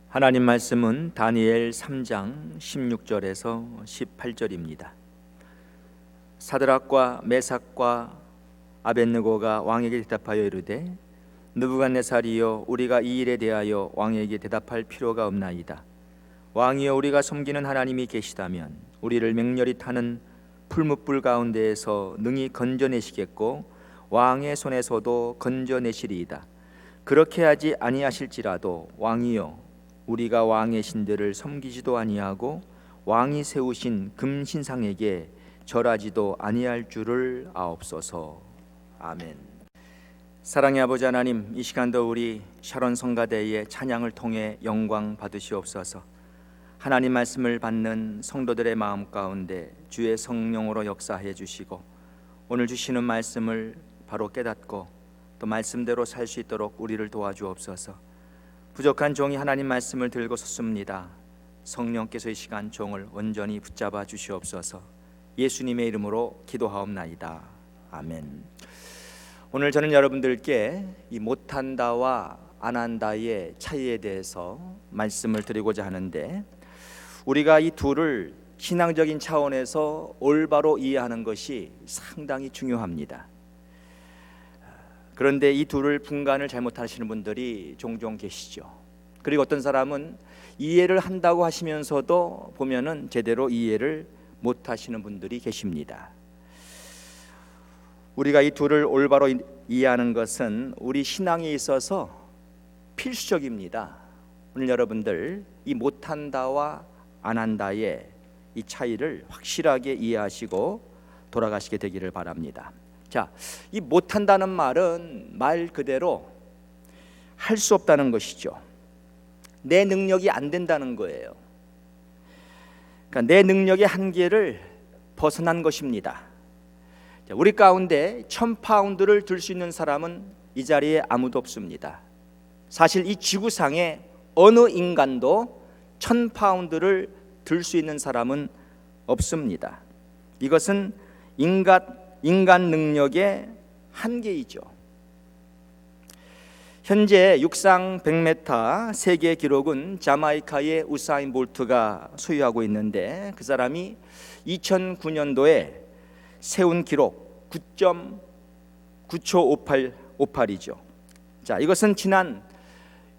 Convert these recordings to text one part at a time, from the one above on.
하나님 말씀은 다니엘 3장 16절에서 18절입니다. 사드락과 메삭과 아벳느고가 왕에게 대답하여 이르되 느부갓네살이여, 우리가 이 일에 대하여 왕에게 대답할 필요가 없나이다. 왕이여, 우리가 섬기는 하나님이 계시다면 우리를 맹렬히 타는 풀무불 가운데에서 능히 건져내시겠고 왕의 손에서도 건져내시리이다. 그렇게 하지 아니하실지라도 왕이여, 우리가 왕의 신들을 섬기지도 아니하고 왕이 세우신 금신상에게 절하지도 아니할 줄을 아옵소서. 아멘. 사랑의 아버지 하나님, 이 시간도 우리 샤론 성가대의 찬양을 통해 영광 받으시옵소서. 하나님 말씀을 받는 성도들의 마음 가운데 주의 성령으로 역사해 주시고 오늘 주시는 말씀을 바로 깨닫고 또 말씀대로 살 수 있도록 우리를 도와주옵소서. 부족한 종이 하나님 말씀을 들고 섰습니다. 성령께서 이 시간 종을 온전히 붙잡아 주시옵소서. 예수님의 이름으로 기도하옵나이다. 아멘. 오늘 저는 여러분들께 이 못한다와 안한다의 차이에 대해서 말씀을 드리고자 하는데, 우리가 이 둘을 신앙적인 차원에서 올바로 이해하는 것이 상당히 중요합니다. 그런데 이 둘을 분간을 잘못하시는 분들이 종종 계시죠. 그리고 어떤 사람은 이해를 한다고 하시면서도 보면은 제대로 이해를 못하시는 분들이 계십니다. 우리가 이 둘을 올바로 이해하는 것은 우리 신앙에 있어서 필수적입니다. 오늘 여러분들 이 못한다와 안한다의 이 차이를 확실하게 이해하시고 돌아가시게 되기를 바랍니다. 자, 이 못한다는 말은 말 그대로 할 수 없다는 것이죠. 내 능력이 안 된다는 거예요. 그러니까 내 능력의 한계를 벗어난 것입니다. 자, 우리 가운데 1000파운드를 들 수 있는 사람은 이 자리에 아무도 없습니다. 사실 이 지구상에 어느 인간도 1000파운드를 들 수 있는 사람은 없습니다. 이것은 인간 능력의 한계이죠. 현재 육상 100m 세계 기록은 자마이카의 우사인 볼트가 소유하고 있는데, 그 사람이 2009년도에 세운 기록 9.9초 58이죠. 자, 이것은 지난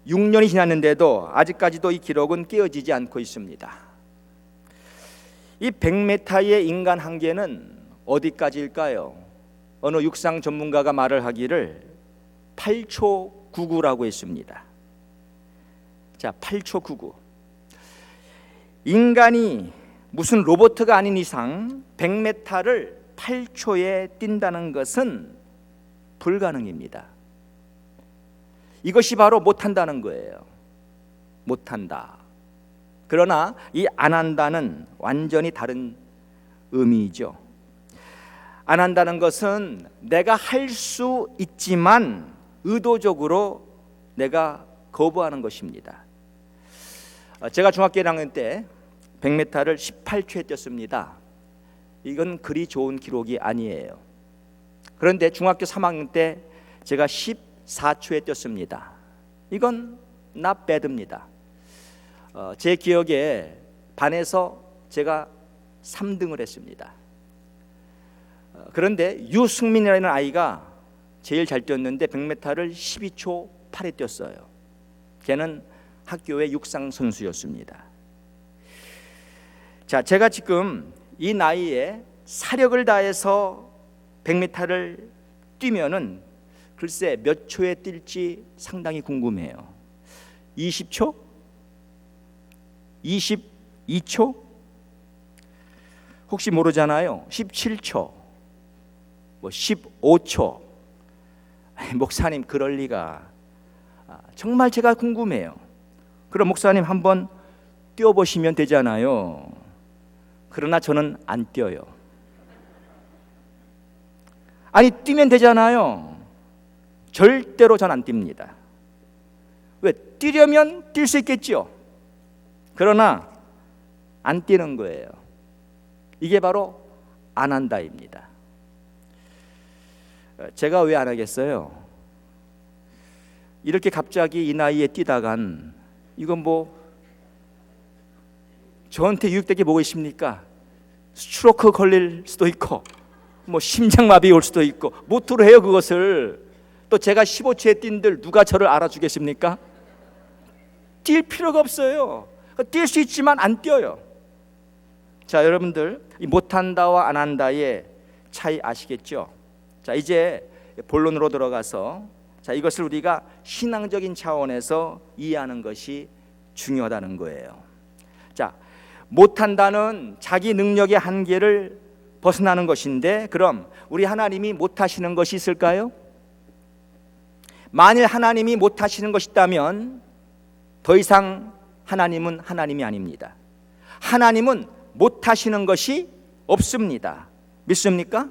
6년이 지났는데도 아직까지도 이 기록은 깨어지지 않고 있습니다. 이 100m의 인간 한계는 어디까지일까요? 어느 육상 전문가가 말을 하기를 8초 99라고 했습니다. 자, 8초 99. 인간이 무슨 로봇가 아닌 이상 100m를 8초에 뛴다는 것은 불가능입니다. 이것이 바로 못한다는 거예요. 못한다. 그러나 이 안 한다는 완전히 다른 의미이죠. 안 한다는 것은 내가 할 수 있지만 의도적으로 내가 거부하는 것입니다. 제가 중학교 1학년 때 100m를 18초에 뛰었습니다. 이건 그리 좋은 기록이 아니에요. 그런데 중학교 3학년 때 제가 14초에 뛰었습니다. 이건 not bad입니다. 제 기억에 반에서 제가 3등을 했습니다. 그런데 유승민이라는 아이가 제일 잘 뛰었는데 100m를 12초 8에 뛰었어요. 걔는 학교의 육상 선수였습니다. 자, 제가 지금 이 나이에 사력을 다해서 100m를 뛰면은 글쎄 몇 초에 뛸지 상당히 궁금해요. 20초? 22초? 혹시 모르잖아요. 17초? 뭐 15초? 목사님, 그럴 리가. 정말 제가 궁금해요. 그럼 목사님 한번 뛰어보시면 되잖아요. 그러나 저는 안 뛰어요. 아니, 뛰면 되잖아요. 절대로 전 안 뜁니다. 왜? 뛰려면 뛸 수 있겠죠. 그러나 안 뛰는 거예요. 이게 바로 안 한다입니다. 제가 왜 안 하겠어요? 이렇게 갑자기 이 나이에 뛰다간 이건 뭐 저한테 유익될 게 뭐가 있습니까? 스트로크 걸릴 수도 있고 뭐 심장마비 올 수도 있고 모토로 해요 그것을. 또 제가 15초에 뛴들 누가 저를 알아주겠습니까? 뛸 필요가 없어요. 뛸 수 있지만 안 뛰어요. 자, 여러분들 이 못한다와 안 한다의 차이 아시겠죠? 자, 이제 본론으로 들어가서 자, 이것을 우리가 신앙적인 차원에서 이해하는 것이 중요하다는 거예요. 자, 못한다는 자기 능력의 한계를 벗어나는 것인데, 그럼 우리 하나님이 못하시는 것이 있을까요? 만일 하나님이 못하시는 것이 있다면 더 이상 하나님은 하나님이 아닙니다. 하나님은 못하시는 것이 없습니다. 믿습니까?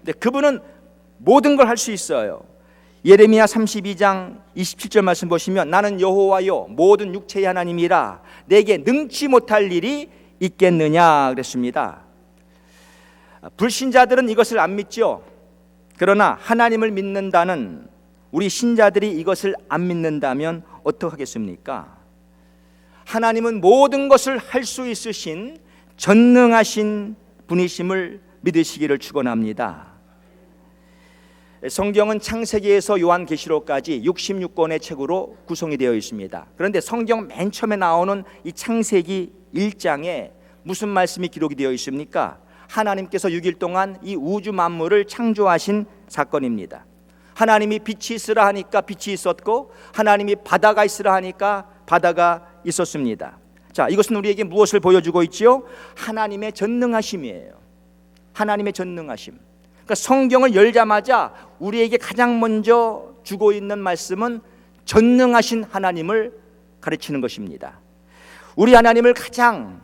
네, 그분은 모든 걸 할 수 있어요. 예레미야 32장 27절 말씀 보시면 나는 여호와요 모든 육체의 하나님이라 내게 능치 못할 일이 있겠느냐 그랬습니다. 불신자들은 이것을 안 믿죠. 그러나 하나님을 믿는다는 우리 신자들이 이것을 안 믿는다면 어떡하겠습니까? 하나님은 모든 것을 할 수 있으신 전능하신 분이심을 믿으시기를 축원합니다. 성경은 창세기에서 요한계시록까지 66권의 책으로 구성이 되어 있습니다. 그런데 성경 맨 처음에 나오는 이 창세기 1장에 무슨 말씀이 기록이 되어 있습니까? 하나님께서 6일 동안 이 우주 만물을 창조하신 사건입니다. 하나님이 빛이 있으라 하니까 빛이 있었고 하나님이 바다가 있으라 하니까 바다가 있었습니다. 자, 이것은 우리에게 무엇을 보여주고 있지요? 하나님의 전능하심이에요. 하나님의 전능하심. 그러니까 성경을 열자마자 우리에게 가장 먼저 주고 있는 말씀은 전능하신 하나님을 가르치는 것입니다. 우리 하나님을 가장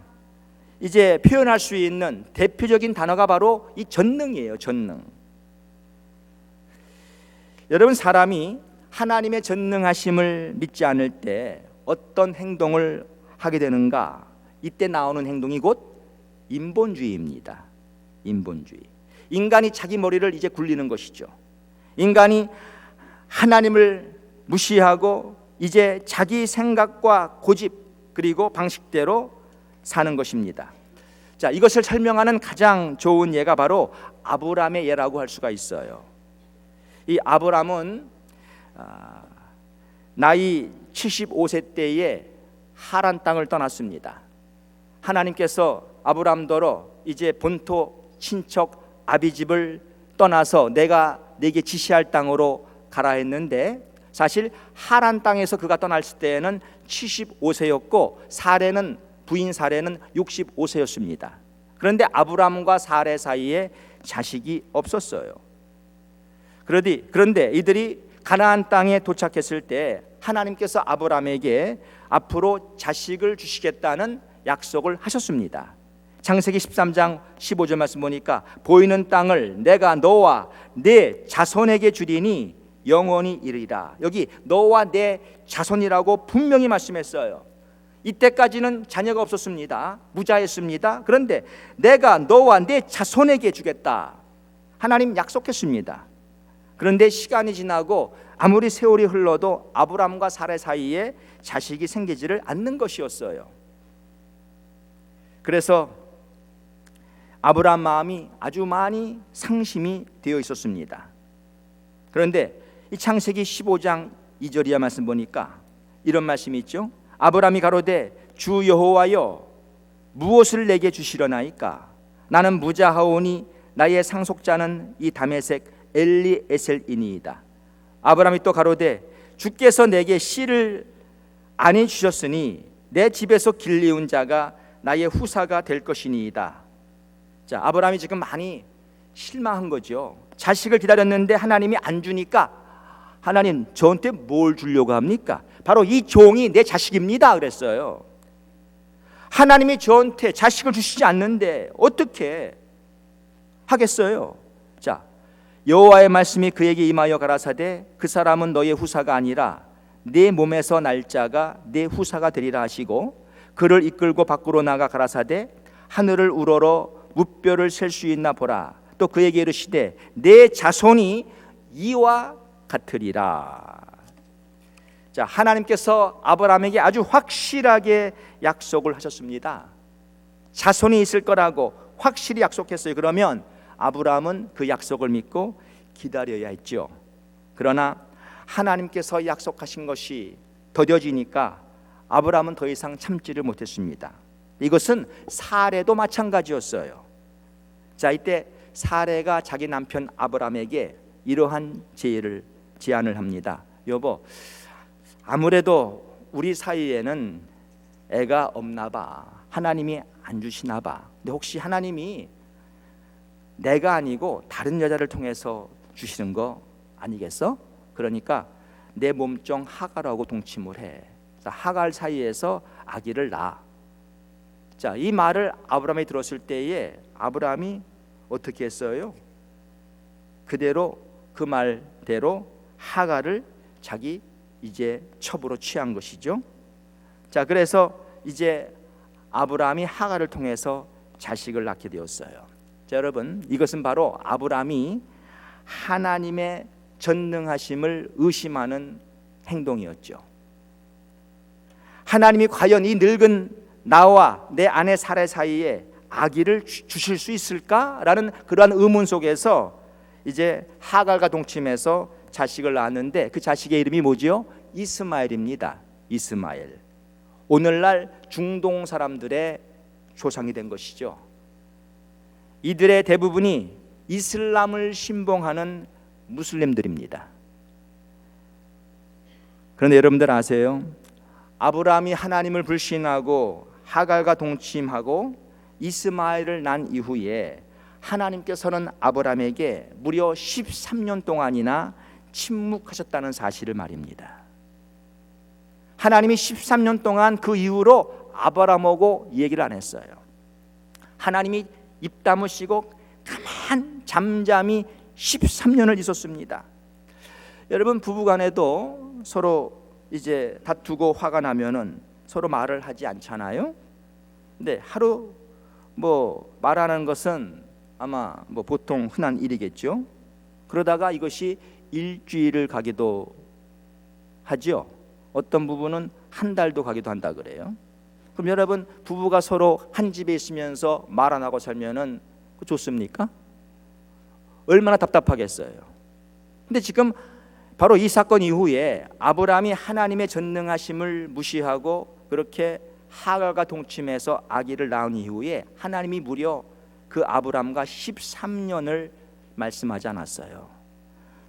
이제 표현할 수 있는 대표적인 단어가 바로 이 전능이에요. 전능. 여러분, 사람이 하나님의 전능하심을 믿지 않을 때 어떤 행동을 하게 되는가? 이때 나오는 행동이 곧 인본주의입니다. 인본주의. 인간이 자기 머리를 이제 굴리는 것이죠. 인간이 하나님을 무시하고 이제 자기 생각과 고집 그리고 방식대로 사는 것입니다. 자, 이것을 설명하는 가장 좋은 예가 바로 아브라함의 예라고 할 수가 있어요. 이 아브라함은 나이 75세 때에 하란 땅을 떠났습니다. 하나님께서 아브라함더러 이제 본토 친척 아비집을 떠나서 내가 네게 지시할 땅으로 가라 했는데, 사실 하란 땅에서 그가 떠났을 때에는 75세였고 사레는 부인 사레는 65세였습니다. 그런데 아브라함과 사레 사이에 자식이 없었어요. 그런데 이들이 가나안 땅에 도착했을 때 하나님께서 아브라함에게 앞으로 자식을 주시겠다는 약속을 하셨습니다. 창세기 13장 15절 말씀 보니까 보이는 땅을 내가 너와 내 자손에게 주리니 영원히 이르리라. 여기 너와 내 자손이라고 분명히 말씀했어요. 이때까지는 자녀가 없었습니다. 무자였습니다. 그런데 내가 너와 내 자손에게 주겠다. 하나님 약속했습니다. 그런데 시간이 지나고 아무리 세월이 흘러도 아브람과 사레 사이에 자식이 생기지를 않는 것이었어요. 그래서 아브람 마음이 아주 많이 상심이 되어 있었습니다. 그런데 이 창세기 15장 2절이야 말씀 보니까 이런 말씀이 있죠. 아브람이 가로되 주 여호와여 무엇을 내게 주시려나이까? 나는 무자하오니 나의 상속자는 이 다메섹 엘리에셀이니이다. 아브람이 또 가로되 주께서 내게 씨를 안해 주셨으니 내 집에서 길리운 자가 나의 후사가 될 것이니이다. 자, 아브라함이 지금 많이 실망한 거죠. 자식을 기다렸는데 하나님이 안 주니까 하나님 저한테 뭘 주려고 합니까? 바로 이 종이 내 자식입니다 그랬어요. 하나님이 저한테 자식을 주시지 않는데 어떻게 하겠어요? 자, 여호와의 말씀이 그에게 임하여 가라사대 그 사람은 너의 후사가 아니라 내 몸에서 날 자가 내 후사가 되리라 하시고 그를 이끌고 밖으로 나가 가라사대 하늘을 우러러 무뼈를 셀 수 있나 보라. 또 그에게 이르시되 내 자손이 이와 같으리라. 자, 하나님께서 아브라함에게 아주 확실하게 약속을 하셨습니다. 자손이 있을 거라고 확실히 약속했어요. 그러면 아브라함은 그 약속을 믿고 기다려야 했죠. 그러나 하나님께서 약속하신 것이 더뎌지니까 아브라함은 더 이상 참지를 못했습니다. 이것은 사레도 마찬가지였어요. 자, 이때 사레가 자기 남편 아브라함에게 이러한 제안을 합니다. 여보, 아무래도 우리 사이에는 애가 없나 봐. 하나님이 안 주시나 봐. 근데 혹시 하나님이 내가 아니고 다른 여자를 통해서 주시는 거 아니겠어? 그러니까 내 몸종 하갈하고 동침을 해. 하갈 사이에서 아기를 낳아. 자, 이 말을 아브라함이 들었을 때에 아브라함이 어떻게 했어요? 그대로 그 말대로 하갈을 자기 이제 첩으로 취한 것이죠. 자, 그래서 이제 아브라함이 하갈을 통해서 자식을 낳게 되었어요. 자, 여러분, 이것은 바로 아브라함이 하나님의 전능하심을 의심하는 행동이었죠. 하나님이 과연 이 늙은 나와 내 아내 사레 사이에 아기를 주실 수 있을까라는 그러한 의문 속에서 이제 하갈과 동침해서 자식을 낳았는데 그 자식의 이름이 뭐지요? 이스마엘입니다. 이스마엘. 오늘날 중동 사람들의 조상이 된 것이죠. 이들의 대부분이 이슬람을 신봉하는 무슬림들입니다. 그런데 여러분들 아세요? 아브라함이 하나님을 불신하고 하갈과 동침하고 이스마엘을 낳은 이후에 하나님께서는 아브라함에게 무려 13년 동안이나 침묵하셨다는 사실을 말입니다. 하나님이 13년 동안 그 이후로 아브라함하고 얘기를 안 했어요. 하나님이 입 다무시고 가만 잠잠히 13년을 있었습니다. 여러분, 부부간에도 서로 이제 다투고 화가 나면은 서로 말을 하지 않잖아요. 근데 하루 말하는 것은 아마 보통 흔한 일이겠죠. 그러다가 이것이 일주일을 가기도 하죠. 어떤 부부는 한 달도 가기도 한다 그래요. 그럼 여러분, 부부가 서로 한 집에 있으면서 말 안 하고 살면은 좋습니까? 얼마나 답답하겠어요. 근데 지금 바로 이 사건 이후에 아브라함이 하나님의 전능하심을 무시하고 그렇게 하갈과 동침해서 아기를 낳은 이후에 하나님이 무려 그 아브라함과 13년을 말씀하지 않았어요.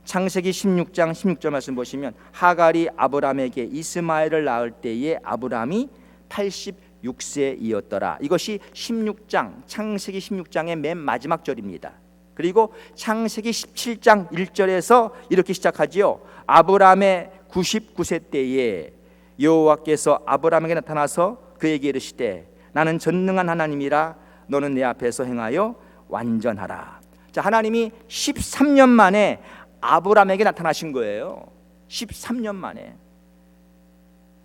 창세기 16장 16절 말씀 보시면 하갈이 아브라함에게 이스마엘을 낳을 때에 아브라함이 86세이었더라. 이것이 16장 창세기 16장의 맨 마지막 절입니다. 그리고 창세기 17장 1절에서 이렇게 시작하지요. 아브라함의 99세 때에 여호와께서 아브라함에게 나타나서 그에게 이르시되 나는 전능한 하나님이라 너는 내 앞에서 행하여 완전하라. 자, 하나님이 13년 만에 아브라함에게 나타나신 거예요. 13년 만에.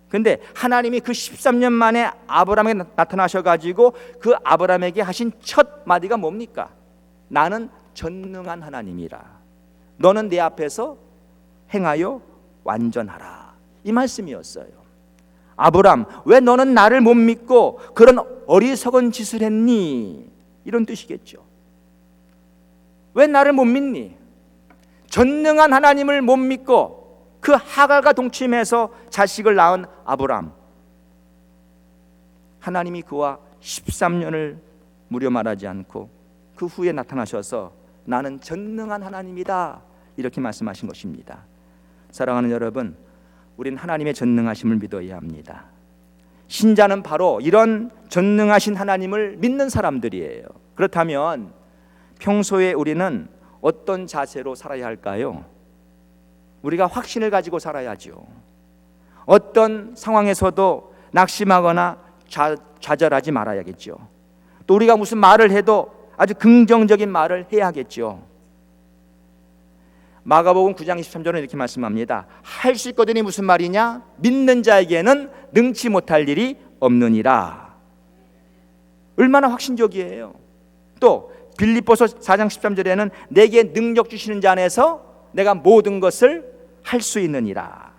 근데 하나님이 그 13년 만에 아브라함에게 나타나셔가지고 그 아브라함에게 하신 첫 마디가 뭡니까? 나는 전능한 하나님이라 너는 내 앞에서 행하여 완전하라. 이 말씀이었어요. 아브람, 왜 너는 나를 못 믿고 그런 어리석은 짓을 했니? 이런 뜻이겠죠. 왜 나를 못 믿니? 전능한 하나님을 못 믿고 그 하갈과 동침해서 자식을 낳은 아브람, 하나님이 그와 13년을 무려 말하지 않고 그 후에 나타나셔서 나는 전능한 하나님이다 이렇게 말씀하신 것입니다. 사랑하는 여러분, 우린 하나님의 전능하심을 믿어야 합니다. 신자는 바로 이런 전능하신 하나님을 믿는 사람들이에요. 그렇다면 평소에 우리는 어떤 자세로 살아야 할까요? 우리가 확신을 가지고 살아야죠. 어떤 상황에서도 낙심하거나 좌절하지 말아야겠죠. 또 우리가 무슨 말을 해도 아주 긍정적인 말을 해야겠죠. 마가복음 9장 23절은 이렇게 말씀합니다. 할 수 있거든이 무슨 말이냐? 믿는 자에게는 능치 못할 일이 없느니라. 얼마나 확신적이에요. 또 빌립보서 4장 13절에는 내게 능력 주시는 자 안에서 내가 모든 것을 할 수 있느니라.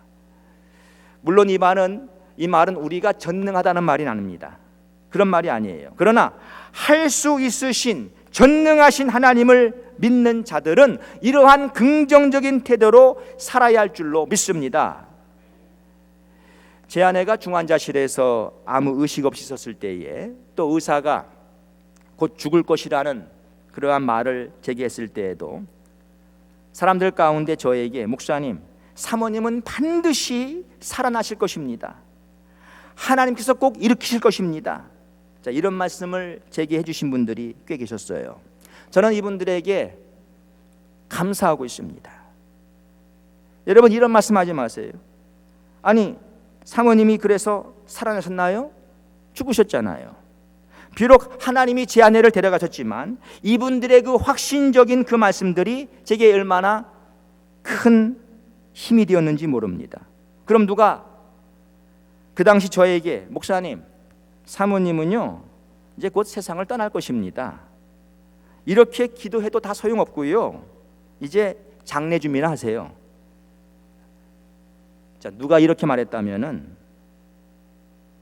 물론 이 말은 우리가 전능하다는 말이 아닙니다. 그런 말이 아니에요. 그러나 할 수 있으신 전능하신 하나님을 믿는 자들은 이러한 긍정적인 태도로 살아야 할 줄로 믿습니다. 제 아내가 중환자실에서 아무 의식 없이 있었을 때에 또 의사가 곧 죽을 것이라는 그러한 말을 제기했을 때에도 사람들 가운데 저에게 목사님, 사모님은 반드시 살아나실 것입니다. 하나님께서 꼭 일으키실 것입니다. 자, 이런 말씀을 제기해 주신 분들이 꽤 계셨어요. 저는 이분들에게 감사하고 있습니다. 여러분, 이런 말씀하지 마세요. 아니, 사모님이 그래서 살아나셨나요? 죽으셨잖아요. 비록 하나님이 제 아내를 데려가셨지만 이분들의 그 확신적인 그 말씀들이 제게 얼마나 큰 힘이 되었는지 모릅니다. 그럼 누가 그 당시 저에게 목사님, 사모님은요 이제 곧 세상을 떠날 것입니다. 이렇게 기도해도 다 소용없고요. 이제 장례 준비나 하세요. 자, 누가 이렇게 말했다면은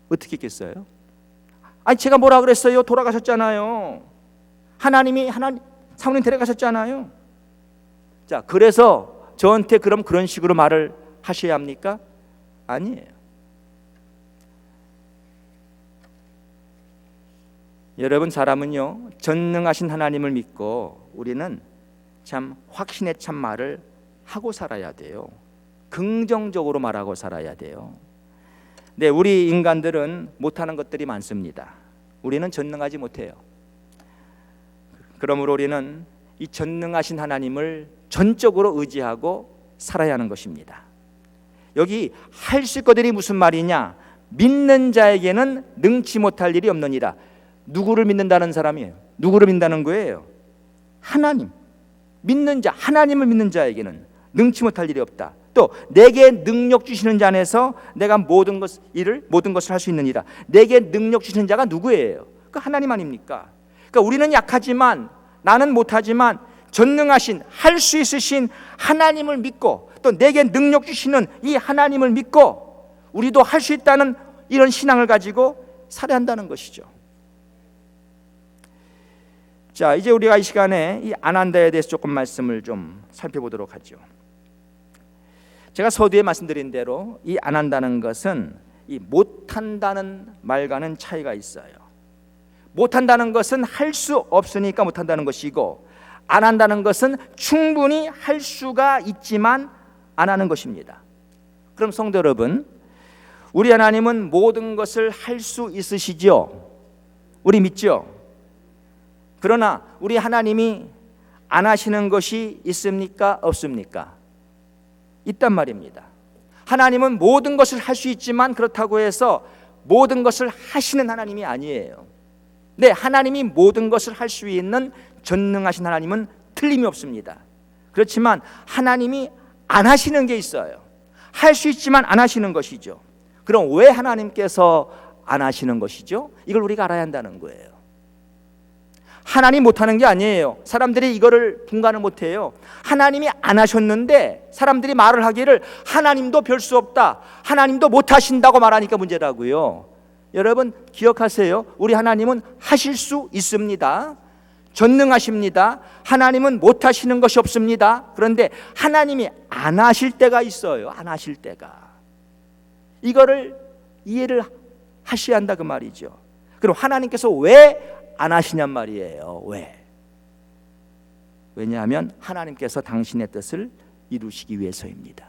어떻게 했겠어요? 아니, 제가 뭐라 그랬어요? 돌아가셨잖아요. 하나님이 사모님 데려가셨잖아요. 자, 그래서 저한테 그럼 그런 식으로 말을 하셔야 합니까? 아니에요. 여러분, 사람은요 전능하신 하나님을 믿고 우리는 참 확신의 참 말을 하고 살아야 돼요. 긍정적으로 말하고 살아야 돼요. 네, 우리 인간들은 못하는 것들이 많습니다. 우리는 전능하지 못해요. 그러므로 우리는 이 전능하신 하나님을 전적으로 의지하고 살아야 하는 것입니다. 여기 할 수 있거든이 무슨 말이냐? 믿는 자에게는 능치 못할 일이 없느니라. 누구를 믿는다는 사람이에요? 누구를 믿는다는 거예요? 하나님. 믿는 자, 하나님을 믿는 자에게는 능치 못할 일이 없다. 또 내게 능력 주시는 자 안에서 내가 모든 것을 할 수 있느니라. 내게 능력 주시는 자가 누구예요? 그 하나님 아닙니까? 그러니까 우리는 약하지만, 나는 못하지만 전능하신, 할 수 있으신 하나님을 믿고 또 내게 능력 주시는 이 하나님을 믿고 우리도 할 수 있다는 이런 신앙을 가지고 살아야 한다는 것이죠. 자, 이제 우리가 이 시간에 이 안 한다에 대해서 조금 말씀을 좀 살펴보도록 하죠. 제가 서두에 말씀드린 대로 이 안 한다는 것은 이 못한다는 말과는 차이가 있어요. 못한다는 것은 할 수 없으니까 못한다는 것이고, 안 한다는 것은 충분히 할 수가 있지만 안 하는 것입니다. 그럼 성도 여러분, 우리 하나님은 모든 것을 할 수 있으시죠? 우리 믿죠? 그러나 우리 하나님이 안 하시는 것이 있습니까? 없습니까? 있단 말입니다. 하나님은 모든 것을 할 수 있지만 그렇다고 해서 모든 것을 하시는 하나님이 아니에요. 네, 하나님이 모든 것을 할 수 있는 전능하신 하나님은 틀림이 없습니다. 그렇지만 하나님이 안 하시는 게 있어요. 할 수 있지만 안 하시는 것이죠. 그럼 왜 하나님께서 안 하시는 것이죠? 이걸 우리가 알아야 한다는 거예요. 하나님 못하는 게 아니에요. 사람들이 이거를 분간을 못해요. 하나님이 안 하셨는데 사람들이 말을 하기를 하나님도 별 수 없다, 하나님도 못하신다고 말하니까 문제라고요. 여러분 기억하세요. 우리 하나님은 하실 수 있습니다. 전능하십니다. 하나님은 못하시는 것이 없습니다. 그런데 하나님이 안 하실 때가 있어요. 안 하실 때가. 이거를 이해를 하셔야 한다 그 말이죠. 그럼 하나님께서 왜 안 하시냔 말이에요. 왜? 왜냐하면 하나님께서 당신의 뜻을 이루시기 위해서입니다.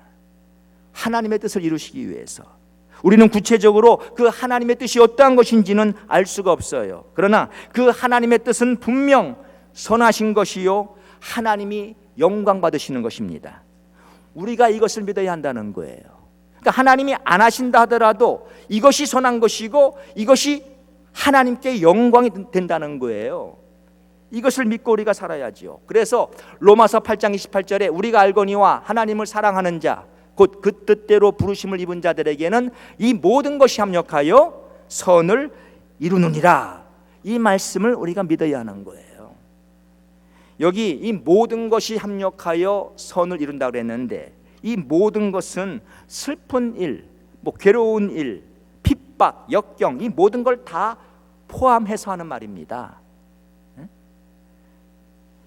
하나님의 뜻을 이루시기 위해서. 우리는 구체적으로 그 하나님의 뜻이 어떠한 것인지는 알 수가 없어요. 그러나 그 하나님의 뜻은 분명 선하신 것이요 하나님이 영광 받으시는 것입니다. 우리가 이것을 믿어야 한다는 거예요. 그러니까 하나님이 안 하신다 하더라도 이것이 선한 것이고 이것이 하나님께 영광이 된다는 거예요. 이것을 믿고 우리가 살아야지요. 그래서 로마서 8장 28절에 우리가 알거니와 하나님을 사랑하는 자 곧 그 뜻대로 부르심을 입은 자들에게는 이 모든 것이 합력하여 선을 이루느니라. 이 말씀을 우리가 믿어야 하는 거예요. 여기 이 모든 것이 합력하여 선을 이룬다고 그랬는데 이 모든 것은 슬픈 일, 괴로운 일, 핍박, 역경 이 모든 걸 다 포함해서 하는 말입니다.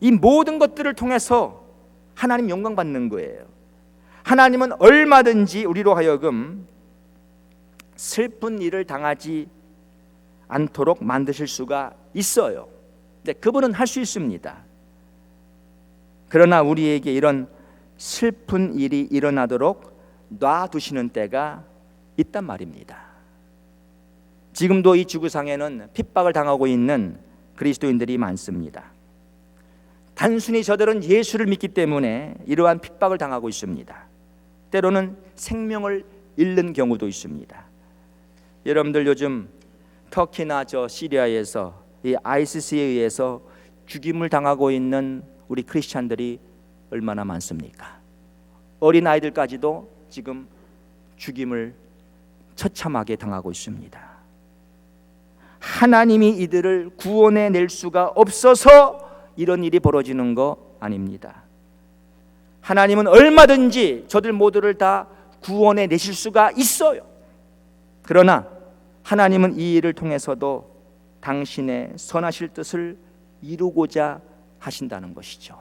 이 모든 것들을 통해서 하나님 영광 받는 거예요. 하나님은 얼마든지 우리로 하여금 슬픈 일을 당하지 않도록 만드실 수가 있어요. 근데 그분은 할 수 있습니다. 그러나 우리에게 이런 슬픈 일이 일어나도록 놔두시는 때가 있단 말입니다. 지금도 이 지구상에는 핍박을 당하고 있는 그리스도인들이 많습니다. 단순히 저들은 예수를 믿기 때문에 이러한 핍박을 당하고 있습니다. 때로는 생명을 잃는 경우도 있습니다. 여러분들 요즘 터키나 시리아에서 이 ISIS에 의해서 죽임을 당하고 있는 우리 크리스찬들이 얼마나 많습니까? 어린 아이들까지도 지금 죽임을 처참하게 당하고 있습니다. 하나님이 이들을 구원해 낼 수가 없어서 이런 일이 벌어지는 거 아닙니다. 하나님은 얼마든지 저들 모두를 다 구원해 내실 수가 있어요. 그러나 하나님은 이 일을 통해서도 당신의 선하실 뜻을 이루고자 하신다는 것이죠.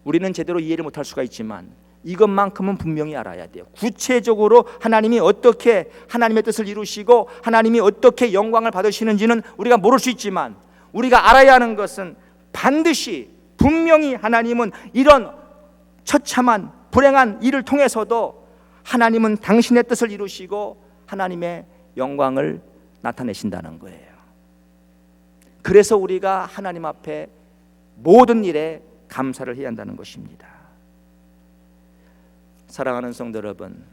우리는 제대로 이해를 못할 수가 있지만 이것만큼은 분명히 알아야 돼요. 구체적으로 하나님이 어떻게 하나님의 뜻을 이루시고 하나님이 어떻게 영광을 받으시는지는 우리가 모를 수 있지만 우리가 알아야 하는 것은 반드시 분명히 하나님은 이런 처참한 불행한 일을 통해서도 하나님은 당신의 뜻을 이루시고 하나님의 영광을 나타내신다는 거예요. 그래서 우리가 하나님 앞에 모든 일에 감사를 해야 한다는 것입니다. 사랑하는 성도 여러분,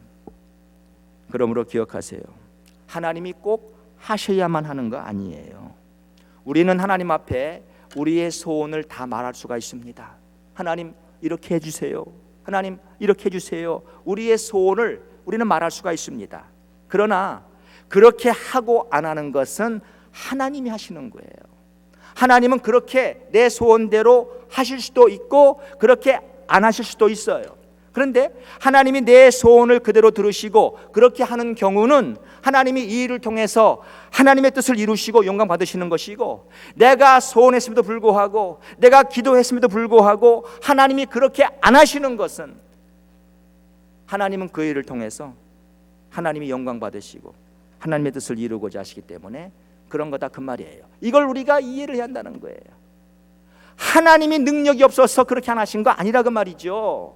그러므로 기억하세요. 하나님이 꼭 하셔야만 하는 거 아니에요. 우리는 하나님 앞에 우리의 소원을 다 말할 수가 있습니다. 하나님 이렇게 해주세요. 하나님 이렇게 해주세요. 우리의 소원을 우리는 말할 수가 있습니다. 그러나 그렇게 하고 안 하는 것은 하나님이 하시는 거예요. 하나님은 그렇게 내 소원대로 하실 수도 있고 그렇게 안 하실 수도 있어요. 그런데 하나님이 내 소원을 그대로 들으시고 그렇게 하는 경우는 하나님이 이 일을 통해서 하나님의 뜻을 이루시고 영광 받으시는 것이고, 내가 소원했음에도 불구하고 내가 기도했음에도 불구하고 하나님이 그렇게 안 하시는 것은 하나님은 그 일을 통해서 하나님이 영광 받으시고 하나님의 뜻을 이루고자 하시기 때문에 그런 거다 그 말이에요. 이걸 우리가 이해를 해야 한다는 거예요. 하나님이 능력이 없어서 그렇게 안 하신 거 아니라 그 말이죠.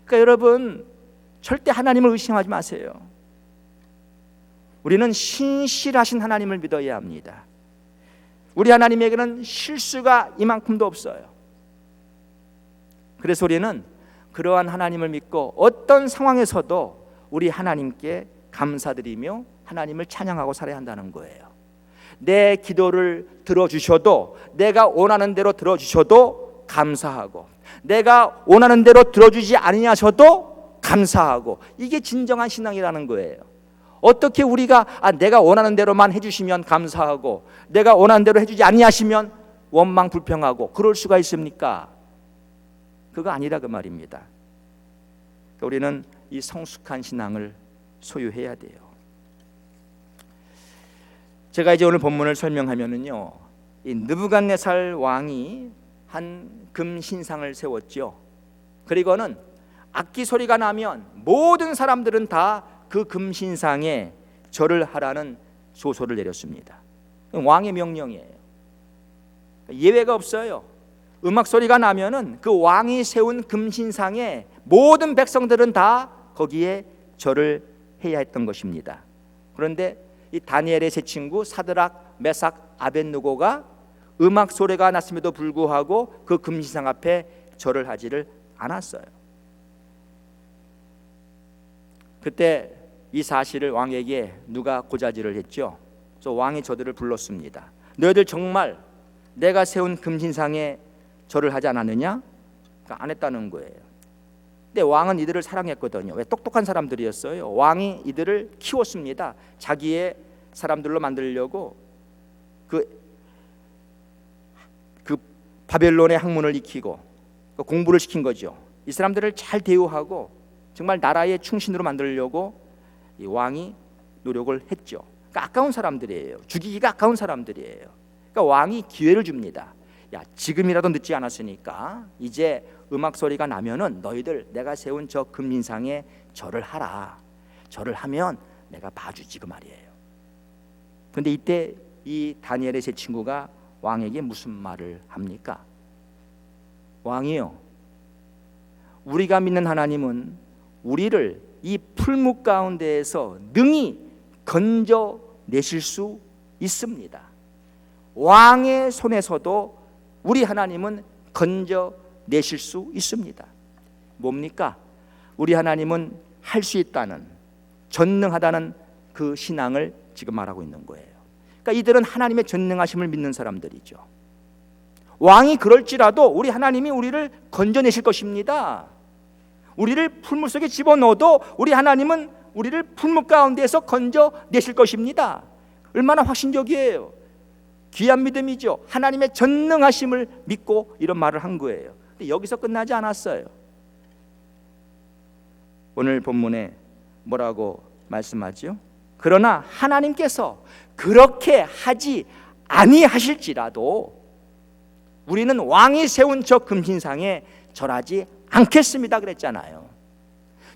그러니까 여러분 절대 하나님을 의심하지 마세요. 우리는 신실하신 하나님을 믿어야 합니다. 우리 하나님에게는 실수가 이만큼도 없어요. 그래서 우리는 그러한 하나님을 믿고 어떤 상황에서도 우리 하나님께 감사드리며 하나님을 찬양하고 살아야 한다는 거예요. 내 기도를 들어주셔도, 내가 원하는 대로 들어주셔도 감사하고, 내가 원하는 대로 들어주지 아니하셔도 감사하고, 이게 진정한 신앙이라는 거예요. 어떻게 우리가 내가 원하는 대로만 해주시면 감사하고 내가 원하는 대로 해주지 아니하시면 원망 불평하고 그럴 수가 있습니까? 그거 아니라 그 말입니다. 우리는 이 성숙한 신앙을 소유해야 돼요. 제가 이제 오늘 본문을 설명하면은요, 이 느부갓네살 왕이 한 금신상을 세웠죠. 그리고는 악기 소리가 나면 모든 사람들은 다 그 금신상에 절을 하라는 조소를 내렸습니다. 왕의 명령이에요. 예외가 없어요. 음악 소리가 나면은 그 왕이 세운 금신상에 모든 백성들은 다 거기에 절을 해야 했던 것입니다. 그런데 이 다니엘의 세 친구 사드락, 메삭, 아벳느고가 음악 소리가 났음에도 불구하고 그 금신상 앞에 절을 하지를 않았어요. 그때 이 사실을 왕에게 누가 고자질을 했죠. 그래서 왕이 저들을 불렀습니다. 너희들 정말 내가 세운 금신상에 절을 하지 않았느냐? 그러니까 안 했다는 거예요. 근데 왕은 이들을 사랑했거든요. 왜? 똑똑한 사람들이었어요. 왕이 이들을 키웠습니다. 자기의 사람들로 만들려고 그 바벨론의 학문을 익히고 공부를 시킨 거죠. 이 사람들을 잘 대우하고 정말 나라의 충신으로 만들려고 이 왕이 노력을 했죠. 그러니까 아까운 사람들이에요. 죽이기가 아까운 사람들이에요. 그러니까 왕이 기회를 줍니다. 야, 지금이라도 늦지 않았으니까 이제 음악 소리가 나면은 너희들 내가 세운 저 금신상에 절을 하라. 절을 하면 내가 봐주지, 그 말이에요. 근데 이때 이 다니엘의 세 친구가 왕에게 무슨 말을 합니까? 왕이요, 우리가 믿는 하나님은 우리를 이 풀무 가운데에서 능히 건져내실 수 있습니다. 왕의 손에서도 우리 하나님은 건져내실 수 있습니다. 뭡니까? 우리 하나님은 할 수 있다는, 전능하다는 그 신앙을 지금 말하고 있는 거예요. 그러니까 이들은 하나님의 전능하심을 믿는 사람들이죠. 왕이 그럴지라도 우리 하나님이 우리를 건져내실 것입니다. 우리를 풀무 속에 집어넣어도 우리 하나님은 우리를 풀무 가운데에서 건져내실 것입니다. 얼마나 확신적이에요. 귀한 믿음이죠. 하나님의 전능하심을 믿고 이런 말을 한 거예요. 근데 여기서 끝나지 않았어요. 오늘 본문에 뭐라고 말씀하죠? 그러나 하나님께서 그렇게 하지 아니하실지라도 우리는 왕이 세운 저 금신상에 절하지 않겠습니다 그랬잖아요.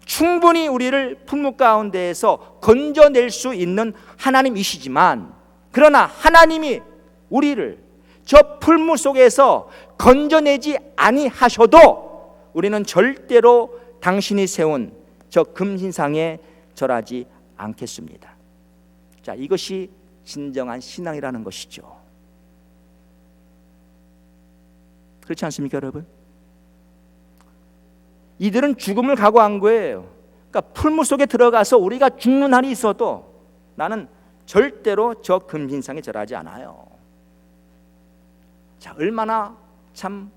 충분히 우리를 풀무 가운데에서 건져낼 수 있는 하나님이시지만, 그러나 하나님이 우리를 저 풀무 속에서 건져내지 아니하셔도 우리는 절대로 당신이 세운 저 금신상에 절하지 않겠습니다. 자, 이것이 진정한 신앙이라는 것이죠. 그렇지 않습니까, 여러분? 이들은 죽음을 각오한 거예요. 그러니까 풀무 속에 들어가서 우리가 죽는 날이 있어도 나는 절대로 저 금신상에 절하지 않아요. 자, 얼마나 참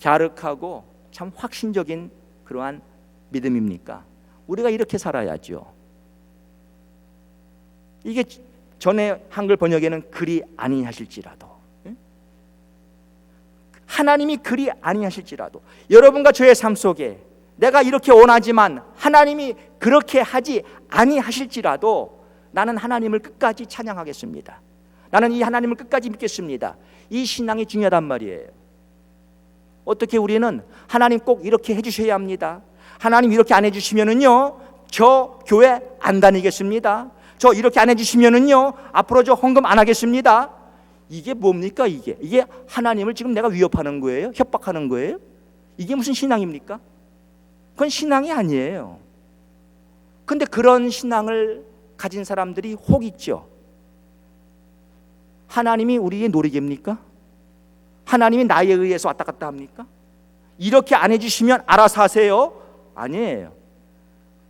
갸륵하고 참 확신적인 그러한 믿음입니까? 우리가 이렇게 살아야죠. 이게 전에 한글 번역에는 그리 아니하실지라도, 하나님이 그리 아니하실지라도, 여러분과 저의 삶 속에 내가 이렇게 원하지만 하나님이 그렇게 하지 아니하실지라도 나는 하나님을 끝까지 찬양하겠습니다. 나는 이 하나님을 끝까지 믿겠습니다. 이 신앙이 중요하단 말이에요. 어떻게 우리는 하나님 꼭 이렇게 해주셔야 합니다. 하나님 이렇게 안 해주시면은요 저 교회 안 다니겠습니다. 저 이렇게 안 해주시면은요 앞으로 저 헌금 안 하겠습니다. 이게 뭡니까? 이게 하나님을 지금 내가 위협하는 거예요? 협박하는 거예요? 이게 무슨 신앙입니까? 그건 신앙이 아니에요. 근데 그런 신앙을 가진 사람들이 혹 있죠. 하나님이 우리의 놀이개입니까? 하나님이 나에 의해서 왔다 갔다 합니까? 이렇게 안 해주시면 알아서 하세요? 아니에요.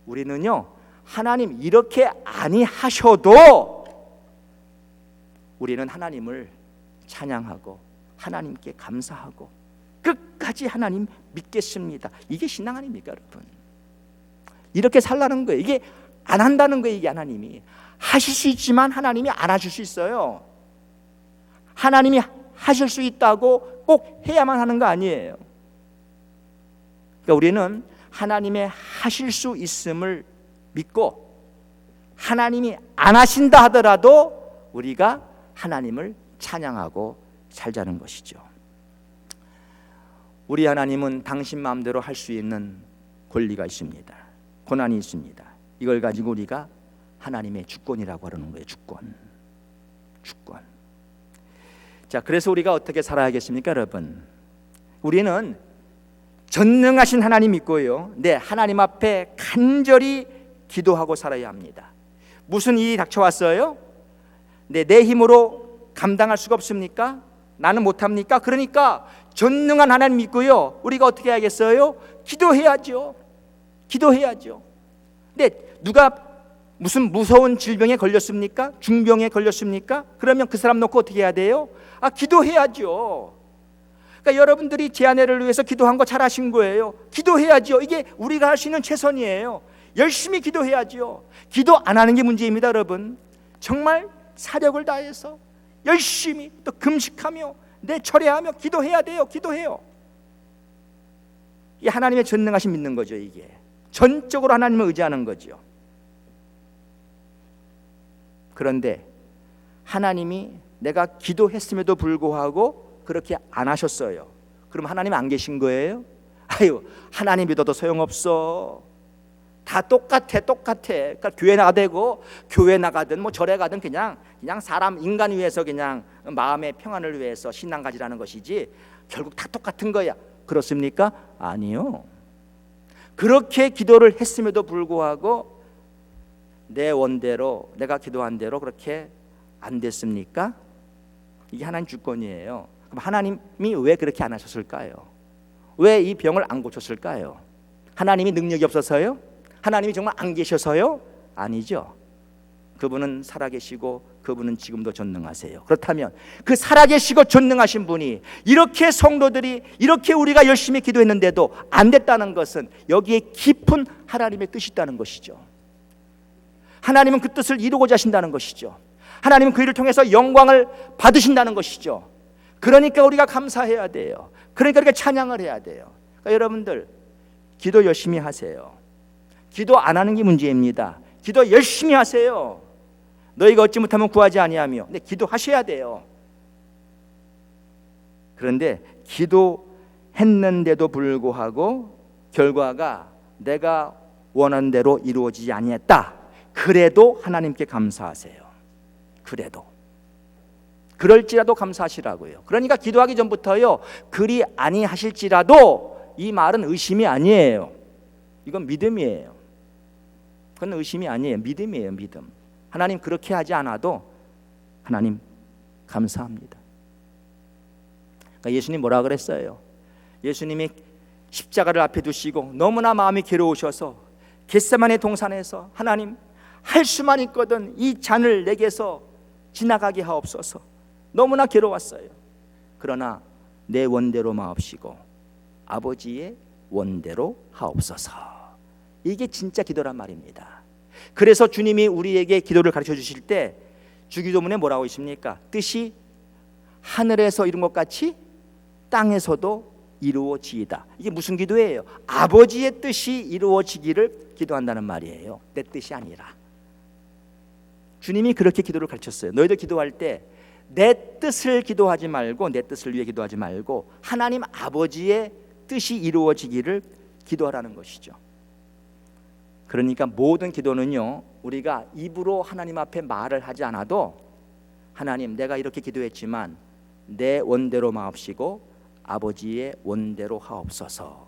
우리는요 하나님 이렇게 아니하셔도 우리는 하나님을 찬양하고 하나님께 감사하고 끝까지 하나님 믿겠습니다. 이게 신앙 아닙니까, 여러분? 이렇게 살라는 거예요. 이게 안 한다는 거예요. 이게 하나님이 하실 수 있지만 하나님이 안 하실 수 있어요. 하나님이 하실 수 있다고 꼭 해야만 하는 거 아니에요. 그러니까 우리는 하나님의 하실 수 있음을 믿고 하나님이 안 하신다 하더라도 우리가 하나님을 찬양하고 살자는 것이죠. 우리 하나님은 당신 마음대로 할 수 있는 권리가 있습니다. 권한이 있습니다. 이걸 가지고 우리가 하나님의 주권이라고 하는 거예요. 주권. 자, 그래서 우리가 어떻게 살아야겠습니까, 여러분? 우리는 전능하신 하나님 믿고요. 네, 하나님 앞에 간절히 기도하고 살아야 합니다. 무슨 일이 닥쳐왔어요? 네, 내 힘으로 감당할 수가 없습니까? 나는 못합니까? 그러니까 전능한 하나님 믿고요. 우리가 어떻게 해야겠어요? 기도해야죠. 근데 누가 무슨 무서운 질병에 걸렸습니까? 중병에 걸렸습니까? 그러면 그 사람 놓고 어떻게 해야 돼요? 기도해야죠. 그러니까 여러분들이 제 아내를 위해서 기도한 거 잘하신 거예요. 기도해야죠. 이게 우리가 할 수 있는 최선이에요. 열심히 기도해야죠. 기도 안 하는 게 문제입니다, 여러분. 정말 사력을 다해서 열심히 또 금식하며 내 철회하며 기도해야 돼요. 기도해요. 이 하나님의 전능하심 믿는 거죠. 이게 전적으로 하나님을 의지하는 거죠. 그런데 하나님이 내가 기도했음에도 불구하고 그렇게 안 하셨어요. 그럼 하나님 안 계신 거예요? 아유, 하나님 믿어도 소용없어. 다 똑같아. 그러니까 교회 나가고 교회 나가든 뭐 절에 가든 그냥 사람 인간 위해서 그냥 마음의 평안을 위해서 신앙 가지라는 것이지 결국 다 똑같은 거야. 그렇습니까? 아니요. 그렇게 기도를 했음에도 불구하고 내 원대로 내가 기도한 대로 그렇게 안 됐습니까? 이게 하나님 주권이에요. 그럼 하나님이 왜 그렇게 안 하셨을까요? 왜 이 병을 안 고쳤을까요? 하나님이 능력이 없어서요? 하나님이 정말 안 계셔서요? 아니죠. 그분은 살아계시고 그분은 지금도 전능하세요. 그렇다면 그 살아계시고 전능하신 분이 이렇게 성도들이 이렇게 우리가 열심히 기도했는데도 안 됐다는 것은 여기에 깊은 하나님의 뜻이 있다는 것이죠. 하나님은 그 뜻을 이루고자 하신다는 것이죠. 하나님은 그 일을 통해서 영광을 받으신다는 것이죠. 그러니까 우리가 감사해야 돼요. 그러니까 우리가 찬양을 해야 돼요. 그러니까 여러분들 기도 열심히 하세요. 기도 안 하는 게 문제입니다. 기도 열심히 하세요. 너희가 얻지 못하면 구하지 아니하며. 근데 기도하셔야 돼요. 그런데 기도했는데도 불구하고 결과가 내가 원하는 대로 이루어지지 아니했다. 그래도 하나님께 감사하세요. 그래도 그럴지라도 감사하시라고요. 그러니까 기도하기 전부터요 그리 아니하실지라도 이 말은 의심이 아니에요. 이건 믿음이에요. 그건 의심이 아니에요. 믿음이에요. 믿음. 하나님 그렇게 하지 않아도 하나님 감사합니다. 그러니까 예수님 뭐라 그랬어요? 예수님이 십자가를 앞에 두시고 너무나 마음이 괴로우셔서 겟세마네 동산에서 하나님 할 수만 있거든 이 잔을 내게서 지나가게 하옵소서. 너무나 괴로웠어요. 그러나 내 원대로 마옵시고 아버지의 원대로 하옵소서. 이게 진짜 기도란 말입니다. 그래서 주님이 우리에게 기도를 가르쳐 주실 때 주기도문에 뭐라고 있습니까? 뜻이 하늘에서 이룬 것 같이 땅에서도 이루어지이다. 이게 무슨 기도예요? 아버지의 뜻이 이루어지기를 기도한다는 말이에요. 내 뜻이 아니라. 주님이 그렇게 기도를 가르쳤어요. 너희들 기도할 때 내 뜻을 기도하지 말고 내 뜻을 위해 기도하지 말고 하나님 아버지의 뜻이 이루어지기를 기도하라는 것이죠. 그러니까 모든 기도는요 우리가 입으로 하나님 앞에 말을 하지 않아도 하나님 내가 이렇게 기도했지만 내 원대로 마옵시고 아버지의 원대로 하옵소서.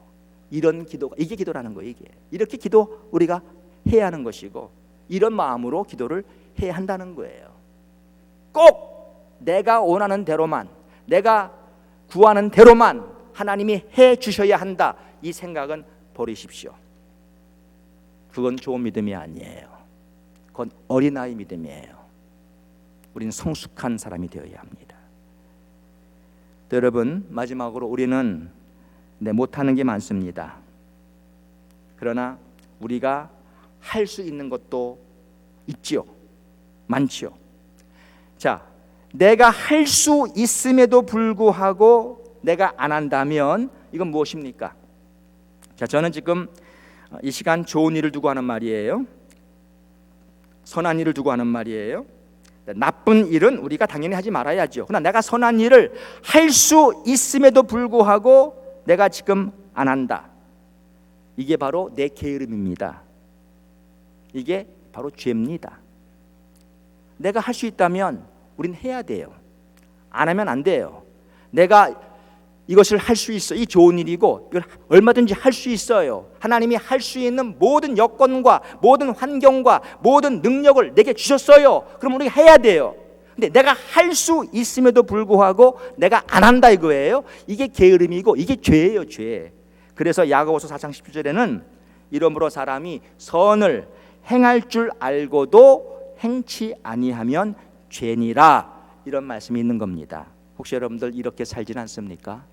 이런 기도가 이게 기도라는 거예요. 이게 이렇게 기도 우리가 해야 하는 것이고 이런 마음으로 기도를 해야 한다는 거예요. 꼭 내가 원하는 대로만 내가 구하는 대로만 하나님이 해 주셔야 한다. 이 생각은 버리십시오. 그건 좋은 믿음이 아니에요. 그건 어린아이 믿음이에요. 우리는 성숙한 사람이 되어야 합니다. 여러분 마지막으로 우리는 못하는 게 많습니다. 그러나 우리가 할 수 있는 것도 있지요. 많지요. 자, 내가 할 수 있음에도 불구하고 내가 안 한다면 이건 무엇입니까? 자, 저는 지금 이 시간 좋은 일을 두고 하는 말이에요. 선한 일을 두고 하는 말이에요. 나쁜 일은 우리가 당연히 하지 말아야죠. 그러나 내가 선한 일을 할 수 있음에도 불구하고 내가 지금 안 한다. 이게 바로 내 게으름입니다. 이게 바로 죄입니다. 내가 할 수 있다면 우린 해야 돼요. 안 하면 안 돼요. 내가 이것을 할 수 있어. 이 좋은 일이고 이걸 얼마든지 할 수 있어요. 하나님이 할 수 있는 모든 여건과 모든 환경과 모든 능력을 내게 주셨어요. 그럼 우리가 해야 돼요. 근데 내가 할 수 있음에도 불구하고 내가 안 한다 이거예요. 이게 게으름이고 이게 죄예요. 죄. 그래서 야고보서 4장 17절에는 이러므로 사람이 선을 행할 줄 알고도 행치 아니하면 죄니라 이런 말씀이 있는 겁니다. 혹시 여러분들 이렇게 살진 않습니까?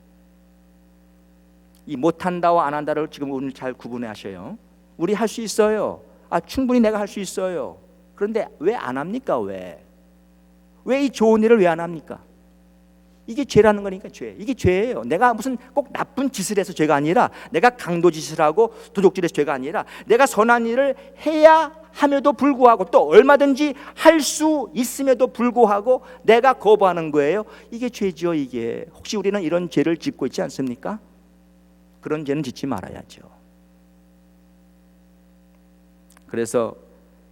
이 못한다와 안 한다를 지금 오늘 잘 구분하셔요. 우리 할 수 있어요. 충분히 내가 할 수 있어요. 그런데 왜 안 합니까? 왜 이 좋은 일을 왜 안 합니까? 이게 죄라는 거니까 죄. 이게 죄예요. 내가 무슨 꼭 나쁜 짓을 해서 죄가 아니라, 내가 강도짓을 하고 도적질해서 죄가 아니라, 내가 선한 일을 해야 함에도 불구하고, 또 얼마든지 할 수 있음에도 불구하고 내가 거부하는 거예요. 이게 죄죠. 이게 혹시 우리는 이런 죄를 짓고 있지 않습니까? 그런 죄는 짓지 말아야죠. 그래서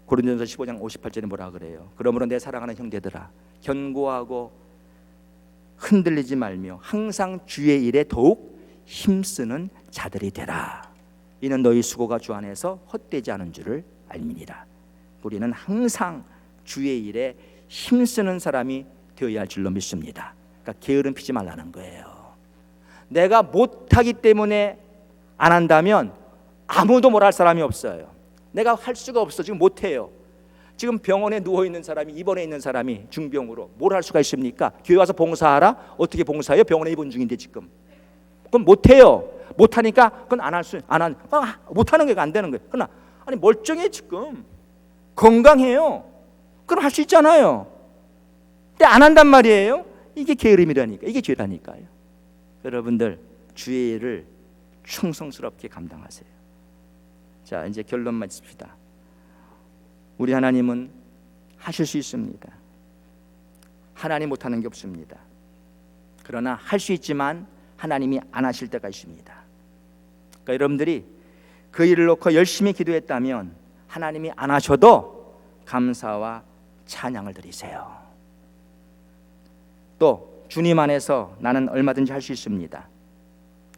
고린도전서 15장 58절에 뭐라 그래요? 그러므로 내 사랑하는 형제들아, 견고하고 흔들리지 말며 항상 주의 일에 더욱 힘쓰는 자들이 되라. 이는 너희 수고가 주 안에서 헛되지 않은 줄을 알미니라. 우리는 항상 주의 일에 힘쓰는 사람이 되어야 할 줄로 믿습니다. 그러니까 게으름 피지 말라는 거예요. 내가 못하기 때문에 안 한다면 아무도 뭘 할 사람이 없어요. 내가 할 수가 없어. 지금 못해요. 지금 병원에 누워있는 사람이, 입원해 있는 사람이 중병으로 뭘 할 수가 있습니까? 교회 와서 봉사하라? 어떻게 봉사해요? 병원에 입원 중인데 지금. 그건 못해요. 못하니까 그건 못하는 게 안 되는 거예요. 그러나 아니 멀쩡해 지금. 건강해요. 그럼 할 수 있잖아요. 근데 안 한단 말이에요. 이게 게으름이라니까. 이게 죄라니까요. 여러분들 주의 일을 충성스럽게 감당하세요. 자, 이제 결론만 씁시다. 우리 하나님은 하실 수 있습니다. 하나님 못하는 게 없습니다. 그러나 할 수 있지만 하나님이 안 하실 때가 있습니다. 그러니까 여러분들이 그 일을 놓고 열심히 기도했다면 하나님이 안 하셔도 감사와 찬양을 드리세요. 또 주님 안에서 나는 얼마든지 할 수 있습니다.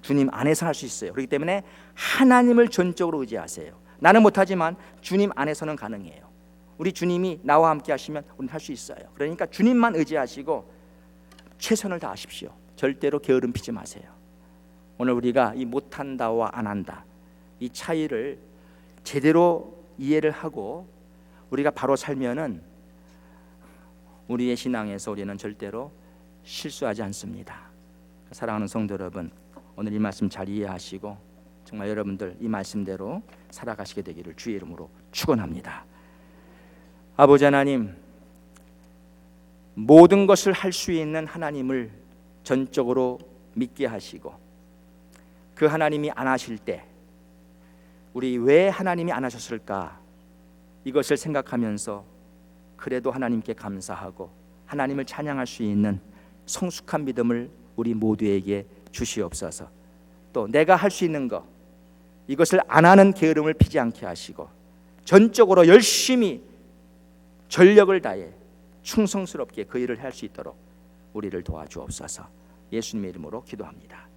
주님 안에서 할 수 있어요. 그렇기 때문에 하나님을 전적으로 의지하세요. 나는 못하지만 주님 안에서는 가능해요. 우리 주님이 나와 함께 하시면 우리는 할 수 있어요. 그러니까 주님만 의지하시고 최선을 다하십시오. 절대로 게으름 피지 마세요. 오늘 우리가 이 못한다와 안 한다, 이 차이를 제대로 이해를 하고 우리가 바로 살면은 우리의 신앙에서 우리는 절대로 실수하지 않습니다. 사랑하는 성도 여러분, 오늘 이 말씀 잘 이해하시고 정말 여러분들 이 말씀대로 살아가시게 되기를 주의 이름으로 축원합니다. 아버지 하나님, 모든 것을 할 수 있는 하나님을 전적으로 믿게 하시고 그 하나님이 안 하실 때 우리 왜 하나님이 안 하셨을까, 이것을 생각하면서 그래도 하나님께 감사하고 하나님을 찬양할 수 있는 성숙한 믿음을 우리 모두에게 주시옵소서. 또 내가 할 수 있는 것, 이것을 안 하는 게으름을 피지 않게 하시고 전적으로 열심히 전력을 다해 충성스럽게 그 일을 할 수 있도록 우리를 도와주옵소서. 예수님의 이름으로 기도합니다.